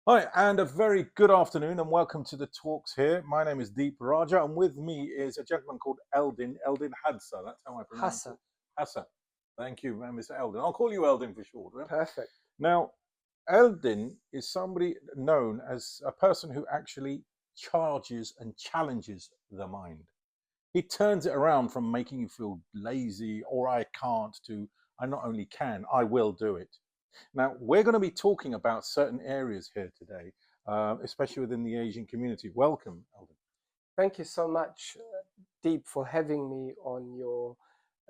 Hi, and a very good afternoon, and welcome to the talks here. My name is Deep Rajah, and with me is a gentleman called Eldin Hasa. That's how I pronounce it. Hasa. Hasa. Thank you, Mr. Eldin. I'll call you Eldin for short. Yeah? Perfect. Now, Eldin is somebody known as a person who actually charges and challenges the mind. He turns it around from making you feel lazy or I can't to I not only can, I will do it. Now, we're going to be talking about certain areas here today, especially within the Asian community. Welcome, Eldon. Thank you so much, Deep, for having me on your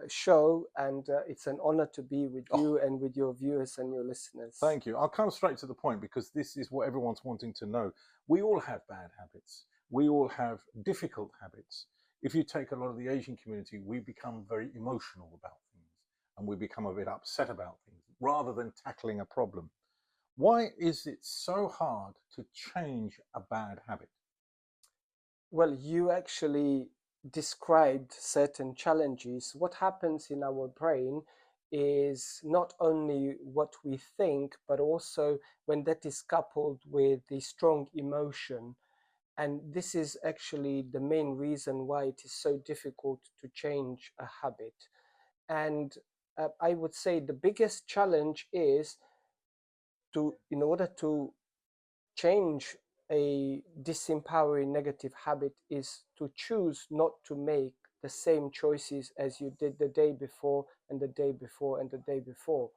show. And it's an honor to be with Oh, you and with your viewers and your listeners. thank you. I'll come straight to the point because this is what everyone's wanting to know. We all have bad habits. We all have difficult habits. If you take a lot of the Asian community, we become very emotional about things and we become a bit upset about things rather than tackling a problem. Why is it so hard to change a bad habit? Well, you actually described certain challenges. What happens in our brain is not only what we think, but also when that is coupled with the strong emotion. And this is actually the main reason why it is so difficult to change a habit. And I would say the biggest challenge is in order to change a disempowering negative habit, is to choose not to make the same choices as you did the day before and the day before and the day before.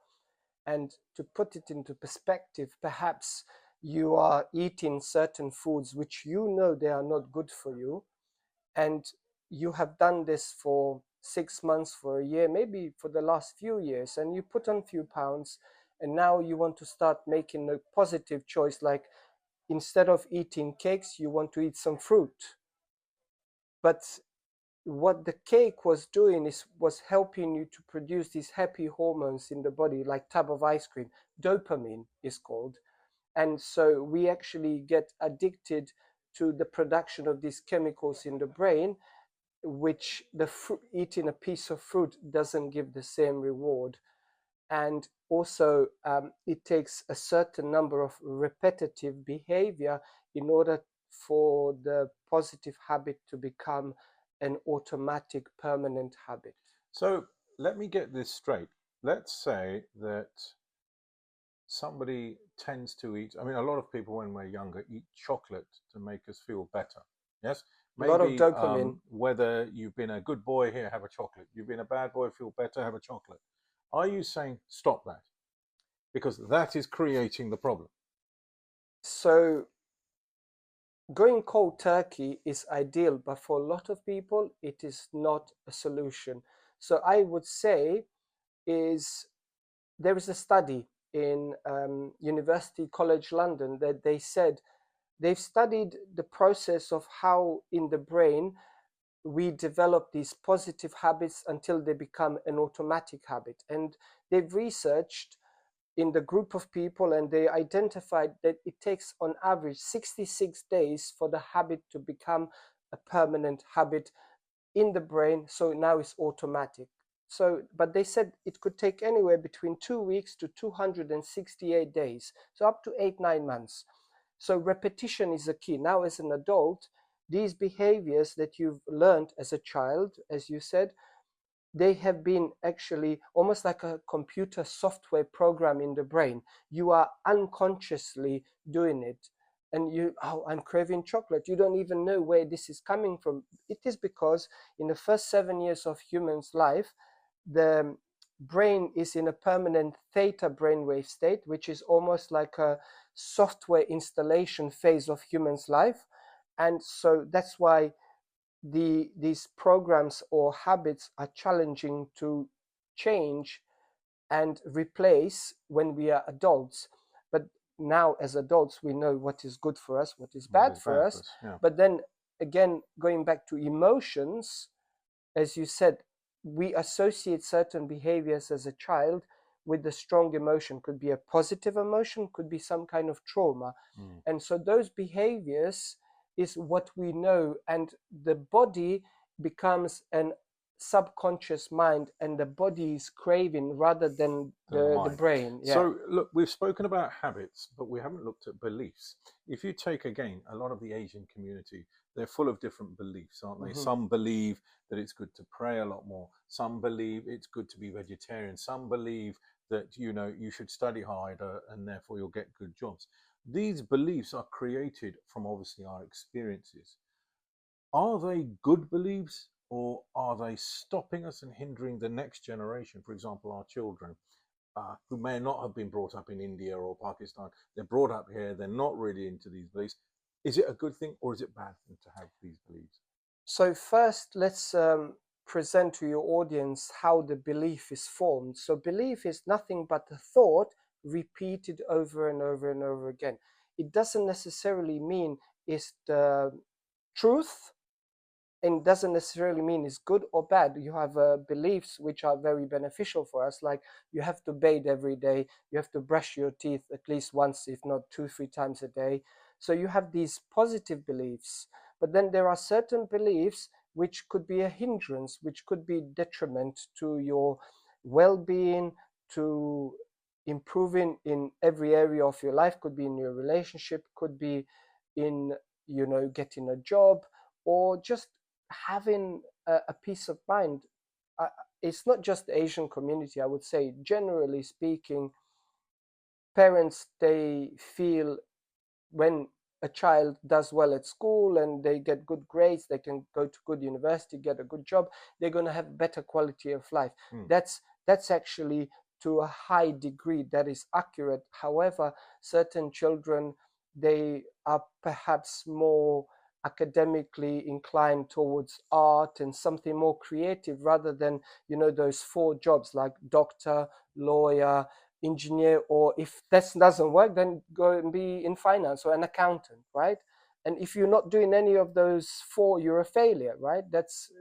And to put it into perspective, perhaps you are eating certain foods which you know they are not good for you, and you have done this for 6 months, for a year, maybe for the last few years, and you put on a few pounds, and now you want to start making a positive choice, like instead of eating cakes, you want to eat some fruit. But what the cake was doing was helping you to produce these happy hormones in the body, like tub of ice cream. Dopamine is called. And so we actually get addicted to the production of these chemicals in the brain, which eating a piece of fruit doesn't give the same reward. And also, it takes a certain number of repetitive behavior in order for the positive habit to become an automatic permanent habit. So let me get this straight. Let's say that somebody tends to eat, I mean, a lot of people when we're younger eat chocolate to make us feel better. Yes? A lot of Maybe dopamine. whether you've been a good boy, here, have a chocolate. You've been a bad boy, feel better, have a chocolate. Are you saying stop that? Because that is creating the problem. So going cold turkey is ideal, but for a lot of people, it is not a solution. So I would say is there is a study in University College London that they said they've studied the process of how in the brain we develop these positive habits until they become an automatic habit. And they've researched in the group of people, and they identified that it takes on average 66 days for the habit to become a permanent habit in the brain, so now it's automatic. So but they said it could take anywhere between 2 weeks to 268 days, so up to 8-9 months. So repetition is a key. Now as an adult, these behaviors that you've learned as a child, as you said, they have been actually almost like a computer software program in the brain. You are unconsciously doing it. And I'm craving chocolate. You don't even know where this is coming from. It is because in the first 7 years of human's life, the brain is in a permanent theta brainwave state, which is almost like a software installation phase of human's life. And so that's why these programs or habits are challenging to change and replace when we are adults. But now as adults, we know what is good for us, what is What bad is for bad for us. us? Yeah. But then again, going back to emotions, as you said, we associate certain behaviors as a child with the strong emotion. Could be a positive emotion, could be some kind of trauma. And so those behaviors is what we know, and the body becomes an subconscious mind and the body is craving rather than Than the the mind. brain. Yeah. So, look, we've spoken about habits, but we haven't looked at beliefs. If you take again a lot of the Asian community, they're full of different beliefs, aren't they? Hmm. Some believe that it's good to pray a lot more. Some believe it's good to be vegetarian. Some believe that you should study harder and therefore you'll get good jobs. These beliefs are created from obviously our experiences. Are they good beliefs or are they stopping us and hindering the next generation? For example, our children who may not have been brought up in India or Pakistan. They're brought up here. They're not really into these beliefs. Is it a good thing or is it a bad thing to have these beliefs? So first, let's present to your audience how the belief is formed. So belief is nothing but a thought repeated over and over and over again. It doesn't necessarily mean it's the truth, and doesn't necessarily mean it's good or bad. You have beliefs which are very beneficial for us, like you have to bathe every day, you have to brush your teeth at least once, if not 2 3 times a day. So you have these positive beliefs, but then there are certain beliefs which could be a hindrance, which could be detriment to your well-being, to improving in every area of your life. Could be in your relationship, could be in getting a job, or just having a peace of mind. uh, it's not just the Asian community, I would say generally speaking, parents, they feel when a child does well at school and they get good grades, they can go to good university, get a good job, they're going to have better quality of life. Hmm. That's actually, to a high degree, that is accurate. However, certain children, they are perhaps more academically inclined towards art and something more creative, rather than those four jobs like doctor, lawyer, engineer, or if that doesn't work, then go and be in finance or an accountant, right? And if you're not doing any of those four, you're a failure, right? That's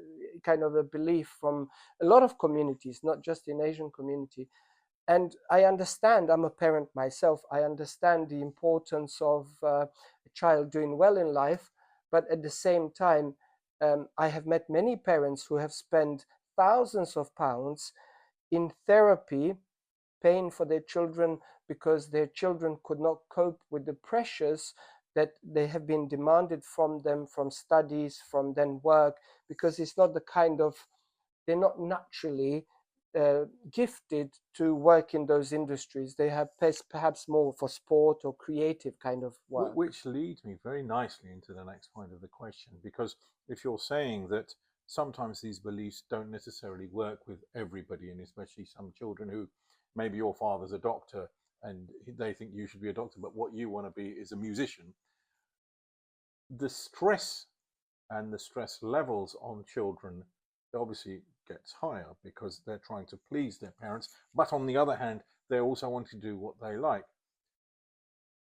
kind of a belief from a lot of communities, not just in Asian community. And I understand, I'm a parent myself, I understand the importance of a child doing well in life. But at the same time, I have met many parents who have spent thousands of pounds in therapy, paying for their children, because their children could not cope with the pressures that they have been demanded from them, from studies, from then work, because it's not the kind of, they're not naturally gifted to work in those industries. They have perhaps more for sport or creative kind of work. Which leads me very nicely into the next point of the question, because if you're saying that sometimes these beliefs don't necessarily work with everybody, and especially some children who maybe your father's a doctor and they think you should be a doctor, but what you want to be is a musician, the stress and the stress levels on children obviously gets higher because they're trying to please their parents, but on the other hand they also want to do what they like.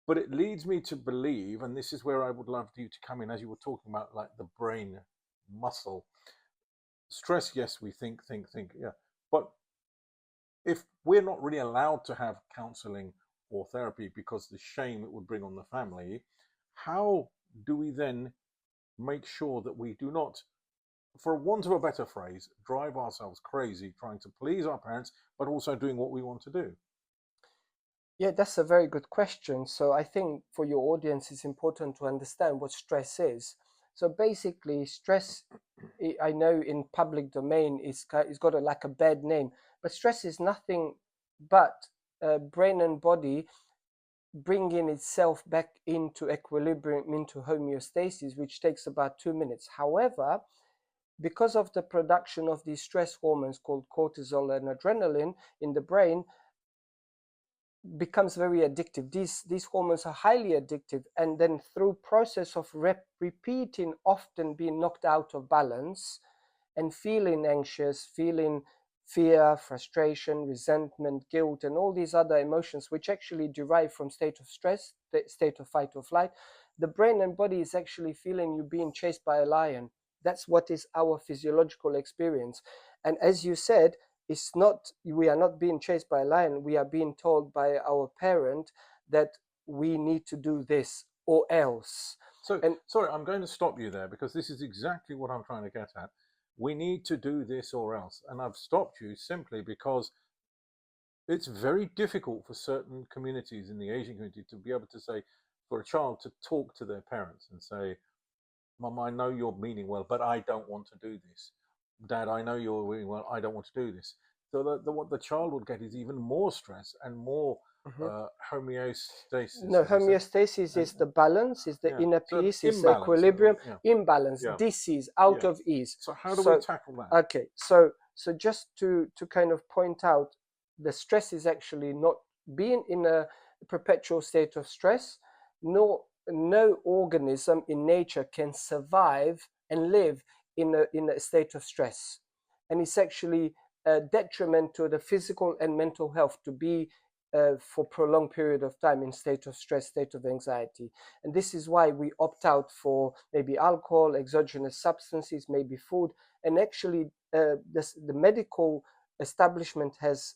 But it leads me to believe, and this is where I would love you to come in, as you were talking about like the brain muscle stress. Yes, we think, yeah, but if we're not really allowed to have counseling or therapy because the shame it would bring on the family, how do we then make sure that we do not, for want of a better phrase, drive ourselves crazy trying to please our parents, but also doing what we want to do? Yeah, that's a very good question. So I think for your audience, it's important to understand what stress is. So basically, stress, I know in public domain, it's got like a bad name, but stress is nothing but brain and body bringing itself back into equilibrium, into homeostasis, which takes about 2 minutes. However, because of the production of these stress hormones called cortisol and adrenaline in the brain, becomes very addictive. These hormones are highly addictive, and then through process of repeating, often being knocked out of balance and feeling anxious, feeling fear, frustration, resentment, guilt, and all these other emotions, which actually derive from state of stress, the state of fight or flight, the brain and body is actually feeling you being chased by a lion. That's what is our physiological experience. And as you said, it's not, we are not being chased by a lion, we are being told by our parent that we need to do this or else. So, And sorry, I'm going to stop you there because this is exactly what I'm trying to get at. we need to do this or else. And I've stopped you simply because it's very difficult for certain communities in the Asian community to be able to say, for a child to talk to their parents and say, Mum, I know you're meaning well, but I don't want to do this. Dad, I know you're meaning well, I don't want to do this. So what the child would get is even more stress and more Mhm. homeostasis, No, as you said. homeostasis And is the balance, is the yeah, inner so peace, is the imbalance. equilibrium. Yeah, Imbalance, yeah, dis-ease, out yeah. of ease. So how do we So, tackle that? okay, so just to kind of point out, the stress is actually not being in a perpetual state of stress. No organism in nature can survive and live in a state of stress, and it's actually a detriment to the physical and mental health to be for prolonged period of time in state of stress, state of anxiety. And this is why we opt out for maybe alcohol, exogenous substances, maybe food. And actually, the medical establishment has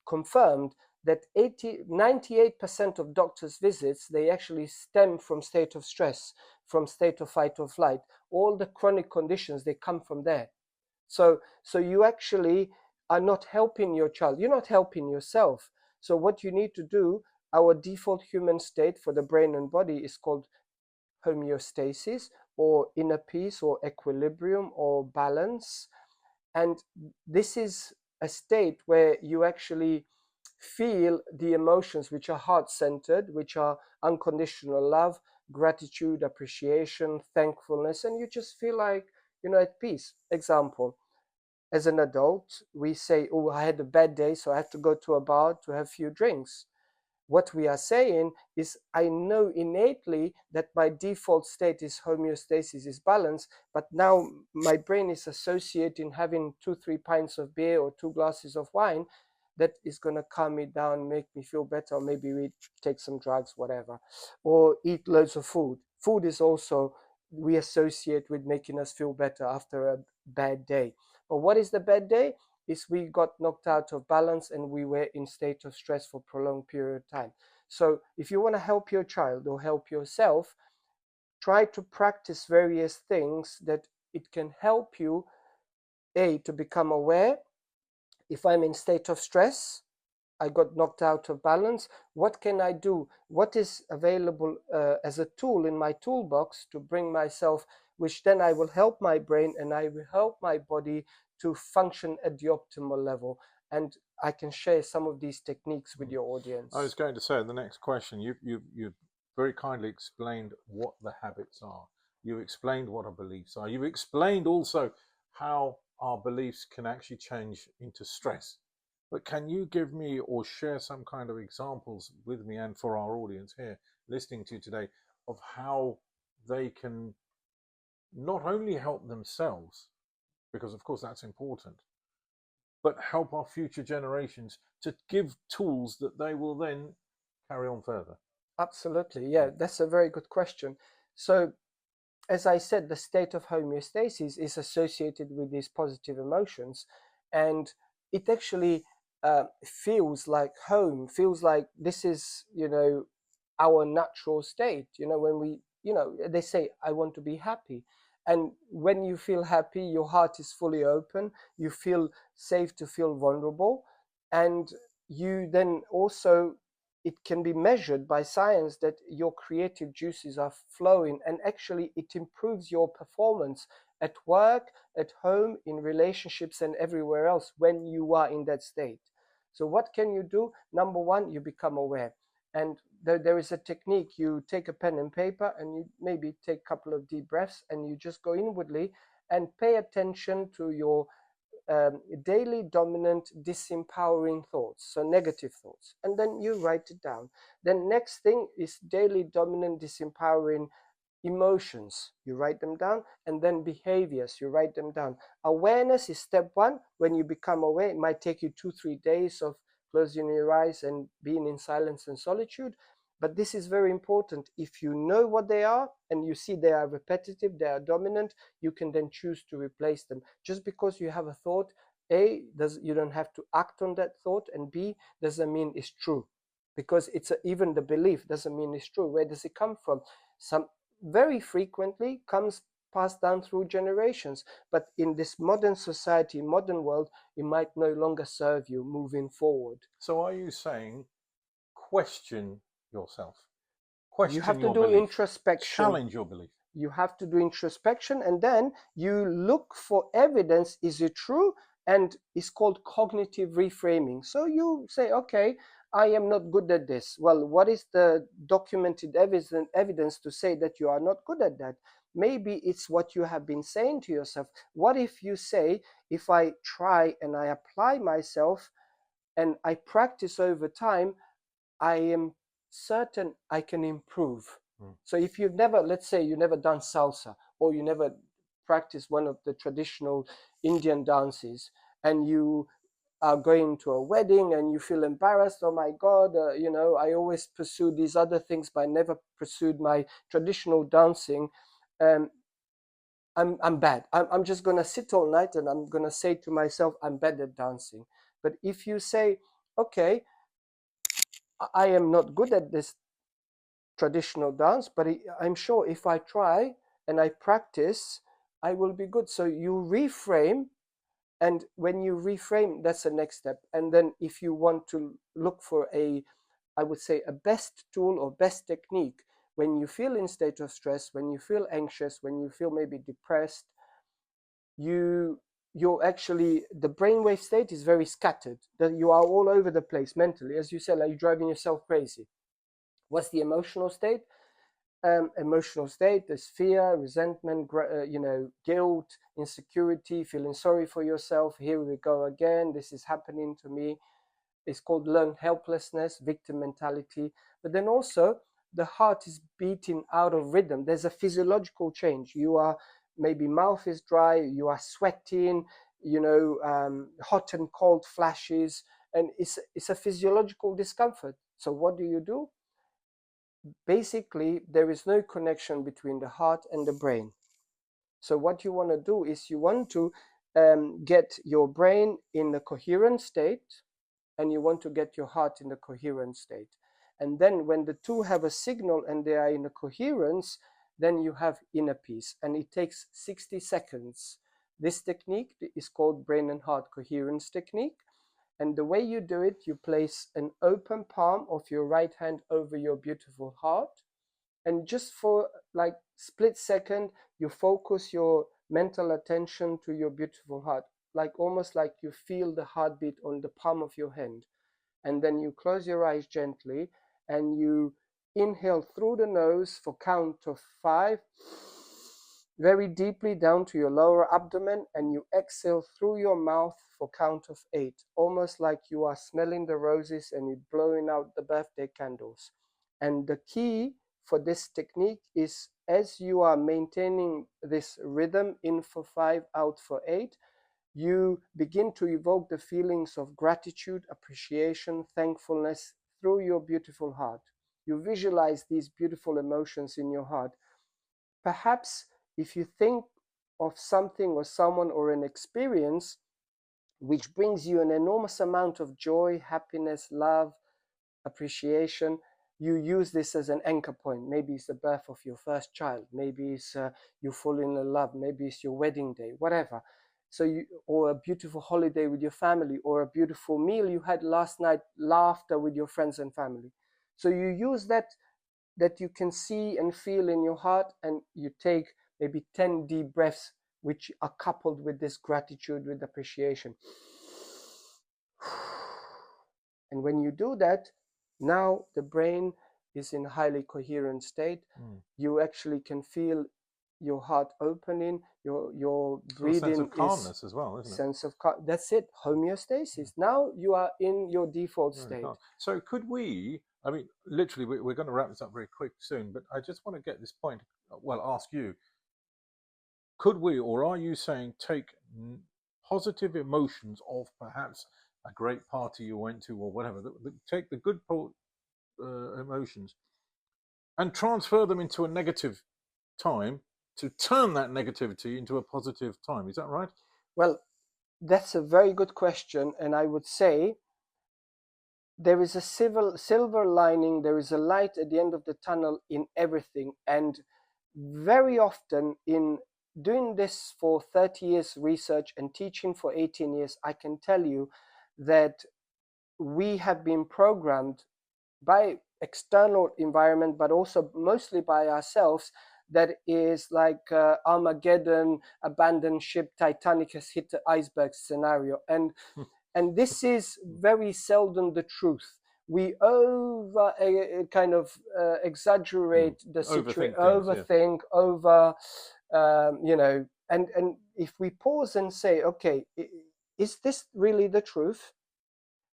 confirmed that 98% of doctors' visits, they actually stem from state of stress, from state of fight or flight. All the chronic conditions, they come from there. So you actually are not helping your child. You're not helping yourself. So what you need to do, our default human state for the brain and body is called homeostasis, or inner peace, or equilibrium, or balance. And this is a state where you actually feel the emotions which are heart-centered, which are unconditional love, gratitude, appreciation, thankfulness, and you just feel like, at peace. Example, as an adult, we say, oh, I had a bad day, so I have to go to a bar to have a few drinks. What we are saying is, I know innately that my default state is homeostasis, is balance, but now my brain is associating having 2-3 pints of beer or 2 glasses of wine that is going to calm me down, make me feel better, or maybe we take some drugs, whatever, or eat loads of food. Food is also, we associate with making us feel better after a bad day. But what is the bad day? Is we got knocked out of balance and we were in state of stress for prolonged period of time. So if you want to help your child or help yourself, try to practice various things that it can help you, to become aware. If I'm in state of stress, I got knocked out of balance, what can I do? What is available as a tool in my toolbox to bring myself, which then I will help my brain and I will help my body to function at the optimal level. And I can share some of these techniques with your audience. I was going to say the next question. You very kindly explained what the habits are. You explained what our beliefs are. You've explained also how our beliefs can actually change into stress. But can you give me or share some kind of examples with me and for our audience here listening to you today of how they can not only help themselves, because of course that's important, but help our future generations to give tools that they will then carry on further? Absolutely. Yeah, that's a very good question. So, as I said, the state of homeostasis is associated with these positive emotions, and it actually feels like home, feels like this is, our natural state. When we, they say, I want to be happy. And when you feel happy, your heart is fully open, you feel safe to feel vulnerable, and you then also, it can be measured by science that your creative juices are flowing, and actually it improves your performance at work, at home, in relationships, and everywhere else when you are in that state. So what can you do? Number one, you become aware. And there is a technique. You take a pen and paper and you maybe take a couple of deep breaths and you just go inwardly and pay attention to your daily dominant disempowering thoughts, so negative thoughts, and then you write it down. Then next thing is daily dominant disempowering emotions, you write them down, and then behaviors, you write them down. Awareness is step one. When you become aware, it might take you 2-3 days of closing your eyes and being in silence and solitude, but this is very important. If you know what they are and you see they are repetitive, they are dominant, you can then choose to replace them. Just because you have a thought, you don't have to act on that thought, and B, doesn't mean it's true, because even the belief doesn't mean it's true. Where does it come from? Some very frequently comes passed down through generations. But in this modern society, modern world, it might no longer serve you moving forward. So are you saying question yourself, You question have to your do belief, introspection. challenge your belief? You have to do introspection, and then you look for evidence. Is it true? And it's called cognitive reframing. So you say, okay, I am not good at this. Well, what is the documented evidence to say that you are not good at that? Maybe it's what you have been saying to yourself. What if you say, if I try and I apply myself and I practice over time, I am certain I can improve. So if you've never, let's say you never done salsa, or you never practiced one of the traditional Indian dances, and you are going to a wedding and you feel embarrassed, oh my God, I always pursued these other things, but I never pursued my traditional dancing. Um, I'm bad. I'm just going to sit all night and I'm going to say to myself, I'm bad at dancing. But if you say, okay, I am not good at this traditional dance, but I'm sure if I try and I practice, I will be good. So you reframe, and when you reframe, that's the next step. And then if you want to look for I would say, a best tool or best technique, when you feel in state of stress, when you feel anxious, when you feel maybe depressed, you're actually, the brainwave state is very scattered, that you are all over the place mentally. As you said, like, you're driving yourself crazy. What's the emotional state? Emotional state, there's fear, resentment, guilt, insecurity, feeling sorry for yourself. Here we go again, this is happening to me. It's called learned helplessness, victim mentality. But then also the heart is beating out of rhythm. There's a physiological change. You are, maybe mouth is dry, you are sweating, hot and cold flashes, and it's a physiological discomfort. So what do? Basically, there is no connection between the heart and the brain. So what you want to do is you want to get your brain in a coherent state, and you want to get your heart in a coherent state. And then when the two have a signal and they are in a coherence, then you have inner peace. And it takes 60 seconds. This technique is called brain and heart coherence technique. And the way you do it, you place an open palm of your right hand over your beautiful heart. And just for like split second, you focus your mental attention to your beautiful heart, like almost like you feel the heartbeat on the palm of your hand. And then you close your eyes gently and you inhale through the nose for count of 5, very deeply down to your lower abdomen, and you exhale through your mouth for count of 8, almost like you are smelling the roses and you're blowing out the birthday candles. And the key for this technique is, as you are maintaining this rhythm, in for 5, out for 8, you begin to evoke the feelings of gratitude, appreciation, thankfulness through your beautiful heart. You visualize these beautiful emotions in your heart. Perhaps if you think of something or someone or an experience which brings you an enormous amount of joy, happiness, love, appreciation, you use this as an anchor point. Maybe it's the birth of your first child, maybe it's you fall in love, maybe it's your wedding day, whatever. Or a beautiful holiday with your family, or a beautiful meal you had last night, laughter with your friends and family. So you use that you can see and feel in your heart, and you take maybe 10 deep breaths which are coupled with this gratitude, with appreciation. And when you do that, now the brain is in a highly coherent state. You actually can feel your heart opening, your breathing, sense of calmness as well, isn't it? Sense of that's it, homeostasis. Now you are in your default state. So could we, I mean, literally, we're going to wrap this up very quick soon, but I just want to get this point, ask you, could we, or are you saying, take positive emotions of perhaps a great party you went to or whatever, take the good emotions and transfer them into a negative time to turn that negativity into a positive time? Is that right? Well, that's a very good question, and I would say there is a silver lining, there is a light at the end of the tunnel in everything. And very often in doing this for 30 years research and teaching for 18 years, I can tell you that we have been programmed by external environment, but also mostly by ourselves, that is like Armageddon, abandoned ship, Titanic has hit the iceberg scenario. And this is very seldom the truth. We over kind of exaggerate the situation, overthink, and if we pause and say, okay, is this really the truth?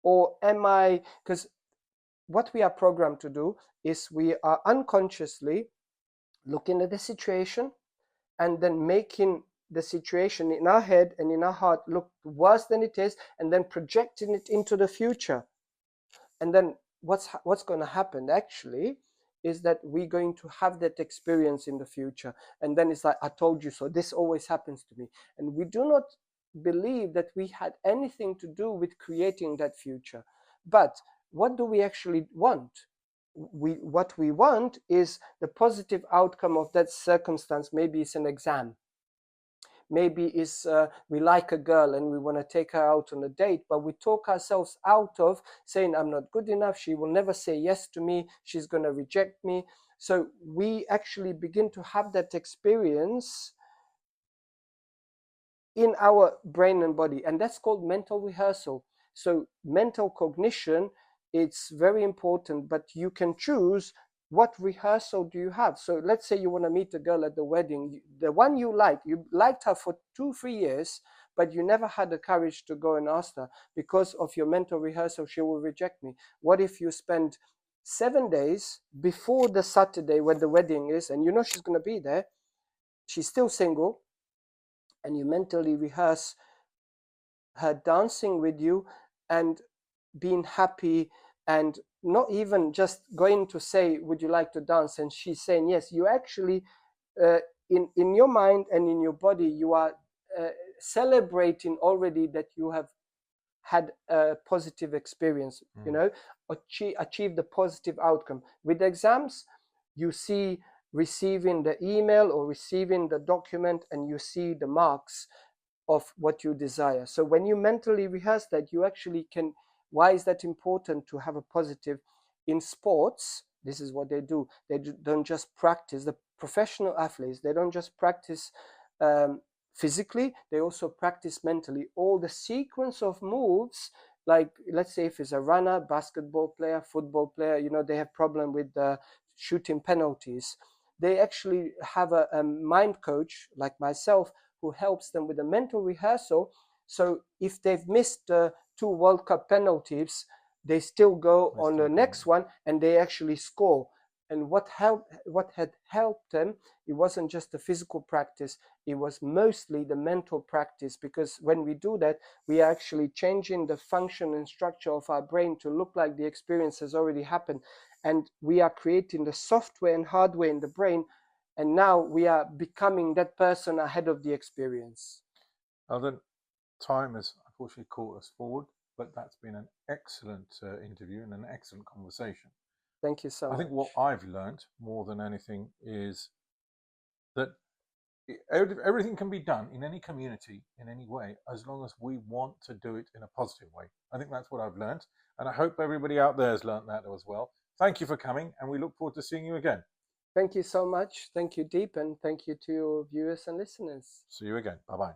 Or am I, because what we are programmed to do is we are unconsciously looking at the situation and then making the situation in our head and in our heart look worse than it is, and then projecting it into the future. And then what's going to happen actually is that we're going to have that experience in the future, and then it's like, I told you so, this always happens to me. And we do not believe that we had anything to do with creating that future. But what do we actually want? What we want is the positive outcome of that circumstance. Maybe it's an exam, maybe it's we like a girl and we want to take her out on a date, but we talk ourselves out of saying, I'm not good enough, she will never say yes to me, she's going to reject me. So we actually begin to have that experience in our brain and body, and that's called mental rehearsal. So mental cognition, it's very important, but you can choose what rehearsal do you have. So let's say you want to meet a girl at the wedding, the one you liked her for 2-3 years, but you never had the courage to go and ask her because of your mental rehearsal, she will reject me. What if you spend 7 days before the Saturday when the wedding is, and you know she's going to be there, she's still single, and you mentally rehearse her dancing with you and being happy, and not even just going to say, would you like to dance, and she's saying yes. You actually in your mind and in your body, you are celebrating already that you have had a positive experience, achieve the positive outcome. With exams, you see receiving the email or receiving the document, and you see the marks of what you desire. So when you mentally rehearse that, you actually can. Why is that important to have a positive? In sports, this is what they do. They don't just practice. The professional athletes, they don't just practice physically, they also practice mentally. All the sequence of moves, like let's say if it's a runner, basketball player, football player, they have problem with shooting penalties. They actually have a mind coach like myself who helps them with a mental rehearsal. So if they've missed 2 World Cup penalties, they still go on the next one and they actually score. And what had helped them, it wasn't just the physical practice, it was mostly the mental practice, because when we do that, we are actually changing the function and structure of our brain to look like the experience has already happened. And we are creating the software and hardware in the brain, and now we are becoming that person ahead of the experience. Eldin, time has unfortunately caught us forward, but that's been an excellent interview and an excellent conversation. Thank you so much. I think what I've learned more than anything is that everything can be done in any community, in any way, as long as we want to do it in a positive way. I think that's what I've learned, and I hope everybody out there has learned that as well. Thank you for coming, and we look forward to seeing you again. Thank you so much. Thank you, Deep, and thank you to your viewers and listeners. See you again. Bye-bye.